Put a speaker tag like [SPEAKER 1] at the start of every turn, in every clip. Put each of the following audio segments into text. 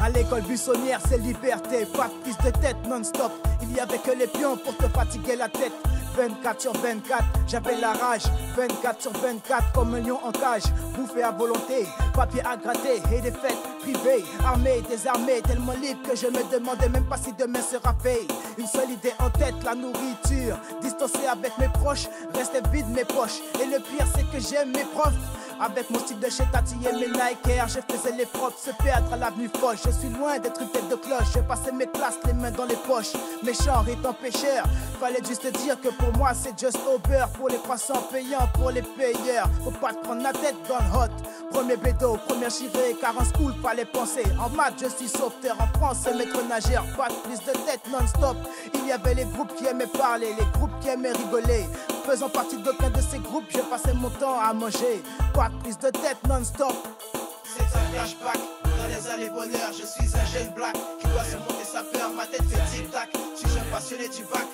[SPEAKER 1] À l'école buissonnière, c'est liberté, pas de prise de tête non-stop. Il y avait que les pions pour te fatiguer la tête. 24 sur 24, j'avais la rage. 24 sur 24, comme un lion en cage. Bouffé à volonté, papier à gratter et des fêtes privées. Armé, désarmé, tellement libre que je me demandais même pas si demain sera fait. Une seule idée en tête, la nourriture. Distancé avec mes proches, restait vide mes poches. Et le pire c'est que j'aime mes profs. Avec mon style de chez Tati et mes Nike Air, je faisais les propres se perdre à l'avenue Foch. Je suis loin d'être une tête de cloche, je passais mes classes les mains dans les poches. Méchant étant pêcheur, fallait juste dire que pour moi c'est just over. Pour les croissants payants, pour les payeurs, faut pas te prendre la tête dans le hot. Premier bédo, première chirée, car en school fallait penser. En maths je suis sauveteur, en France maître nageur. Pas de prise de tête non-stop. Il y avait les groupes qui aimaient parler, les groupes qui aimaient rigoler. Faisant partie d'aucun de ces groupes, je passais mon temps à manger. Pas de prise de tête non-stop.
[SPEAKER 2] C'est un flashback, dans les années bonheur, je suis un jeune black qui doit se monter sa peur, ma tête fait tic-tac. Je suis un passionné du bac.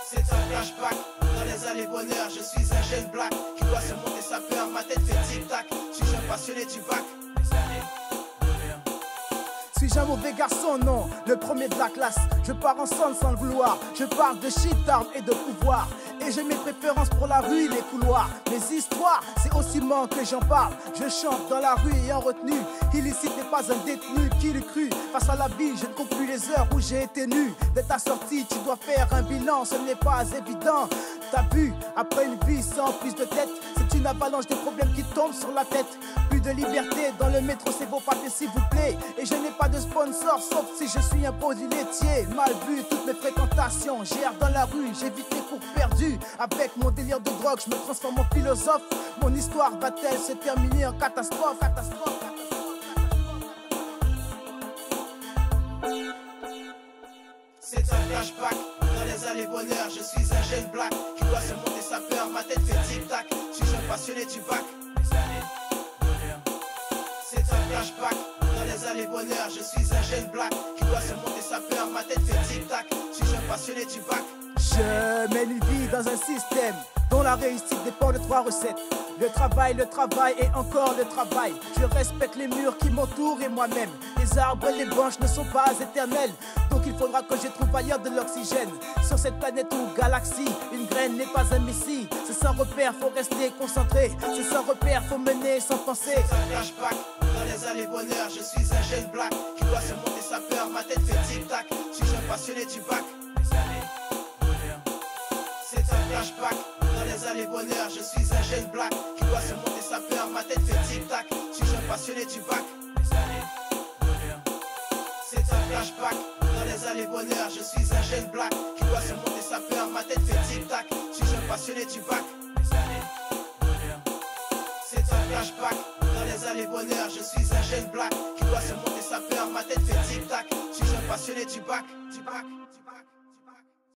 [SPEAKER 2] C'est un flashback, dans les années bonheur, je suis un jeune black qui doit se monter sa peur, ma tête fait tic-tac. Je suis un passionné du bac.
[SPEAKER 1] Suis-je un mauvais garçon? Non, le premier de la classe. Je pars ensemble sans le vouloir. Je parle de shit, d'armes et de pouvoir. Et j'ai mes préférences pour la rue et les couloirs. Mes histoires, c'est au ciment que j'en parle. Je chante dans la rue et en retenue. Illicite n'est pas un détenu qui le crut. Face à la vie, je ne compte plus les heures où j'ai été nu. Dès ta sortie, tu dois faire un bilan. Ce n'est pas évident. T'as vu, après une vie sans prise de tête, c'est une avalanche de problèmes qui tombent sur la tête. Plus de liberté dans le métro, c'est vos papiers s'il vous plaît. Et je n'ai pas de sponsor, sauf si je suis un produit laitier. Mal vu toutes mes fréquentations, j'erre dans la rue, j'évite les cours perdus. Avec mon délire de drogue, je me transforme en philosophe. Mon histoire va-t-elle se terminer en catastrophe?
[SPEAKER 2] C'est un flashback, dans les années bonheur, je suis un jeune black qui doit se monter sa peur, ma tête fait tic-tac. Je suis un passionné du bac. C'est un flashback, dans les années bonheur, je suis un jeune black qui doit se monter sa peur, ma tête fait tic-tac. Je suis un passionné du bac.
[SPEAKER 1] Je mène une vie dans un système dont la réussite dépend de 3 recettes. Le travail et encore le travail. Je respecte les murs qui m'entourent et moi-même. Les arbres et les branches ne sont pas éternels. Donc il faudra que je trouve ailleurs de l'oxygène. Sur cette planète ou galaxie, une graine n'est pas un messie. C'est sans repère, faut rester concentré. C'est sans repère, faut mener sans penser.
[SPEAKER 2] C'est un flashback, dans les années bonheur, je suis un jeune black qui doit se monter sa peur, ma tête fait tic-tac. Je suis un passionné du bac. C'est un flashback, dans les années bonheur, je suis un jeune black qui doit se monter sa peur, ma tête fait tic-tac. Je suis un passionné du bac. C'est un flashback, dans les années bonheur, je suis un jeune black qui doit se monter sa peur, ma tête fait tic-tac. Je suis un passionné du bac. C'est un flashback, dans les années bonheur, je suis un jeune black qui doit se monter sa peur, ma tête fait tic-tac. Je suis un passionné du bac.